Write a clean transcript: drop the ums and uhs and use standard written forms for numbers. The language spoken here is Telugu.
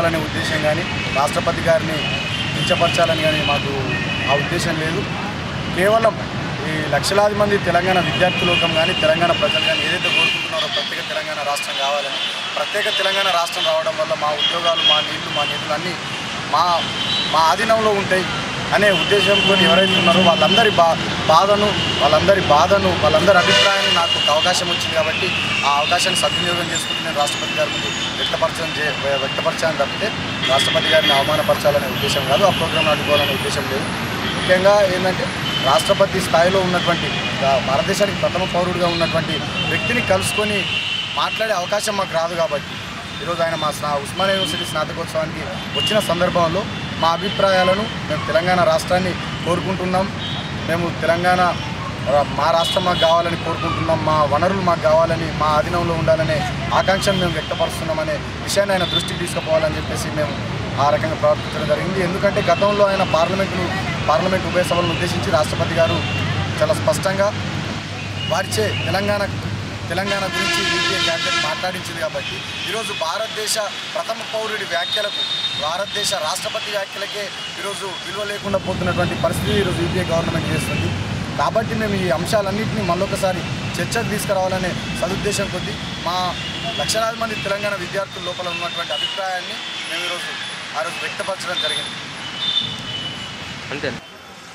కావాలనే ఉద్దేశం కానీ రాష్ట్రపతి గారిని కించపరచాలని కానీ మాకు ఆ ఉద్దేశం లేదు. కేవలం ఈ లక్షలాది మంది తెలంగాణ విద్యార్థులోకం కానీ తెలంగాణ ప్రజలు కానీ ఏదైతే కోరుకుంటున్నారో ప్రత్యేక తెలంగాణ రాష్ట్రం కావాలని, ప్రత్యేక తెలంగాణ రాష్ట్రం రావడం వల్ల మా ఉద్యోగాలు, మా నీళ్లు, మా నిధులు అన్నీ మా ఆధీనంలో ఉంటాయి అనే ఉద్దేశంతో ఎవరైతే ఉన్నారో వాళ్ళందరి వాళ్ళందరి అభిప్రాయాన్ని నాకు ఒక అవకాశం వచ్చింది కాబట్టి ఆ అవకాశాన్ని సద్వినియోగం చేసుకుంటూ నేను రాష్ట్రపతి గారి ముందు వ్యక్తపరచాలని తప్పితే రాష్ట్రపతి గారిని అవమానపరచాలనే ఉద్దేశం కాదు, ఆ ప్రోగ్రాం అడ్డుకోవాలనే ఉద్దేశం లేదు. ముఖ్యంగా ఏంటంటే రాష్ట్రపతి స్థాయిలో ఉన్నటువంటి భారతదేశానికి ప్రథమ పౌరుడిగా ఉన్నటువంటి వ్యక్తిని కలుసుకొని మాట్లాడే అవకాశం మాకు రాదు కాబట్టి ఈరోజు ఆయన మా ఉస్మానియా యూనివర్సిటీ స్నాతకోత్సవానికి వచ్చిన సందర్భంలో మా అభిప్రాయాలను మేము తెలంగాణ రాష్ట్రాన్ని కోరుకుంటున్నాం. మేము తెలంగాణ మా రాష్ట్రం మాకు కావాలని కోరుకుంటున్నాం. మా వనరులు మాకు కావాలని, మా ఆధీనంలో ఉండాలనే ఆకాంక్షను మేము వ్యక్తపరుస్తున్నామనే విషయాన్ని ఆయన దృష్టికి తీసుకుపోవాలని చెప్పేసి మేము ఆ రకంగా ప్రవర్తించడం జరిగింది. ఎందుకంటే గతంలో ఆయన పార్లమెంట్ ఉభయ సభలను ఉద్దేశించి రాష్ట్రపతి గారు చాలా స్పష్టంగా వారిచే తెలంగాణ గురించి యూపీఏ క్యాబినెట్ మాట్లాడించింది కాబట్టి ఈరోజు భారతదేశ ప్రథమ పౌరుడి వ్యాఖ్యలకు, భారతదేశ రాష్ట్రపతి వ్యాఖ్యలకే ఈరోజు విలువ లేకుండా పోతున్నటువంటి పరిస్థితి ఈరోజు యూపీఏ గవర్నమెంట్ చేస్తుంది. కాబట్టి మేము ఈ అంశాలన్నింటినీ మళ్ళొకసారి చర్చకు తీసుకురావాలనే సదుద్దేశం కొద్దీ మా లక్షలాది మంది తెలంగాణ విద్యార్థుల లోపల ఉన్నటువంటి అభిప్రాయాన్ని మేము ఆ రోజు వ్యక్తపరచడం జరిగింది. అంతే.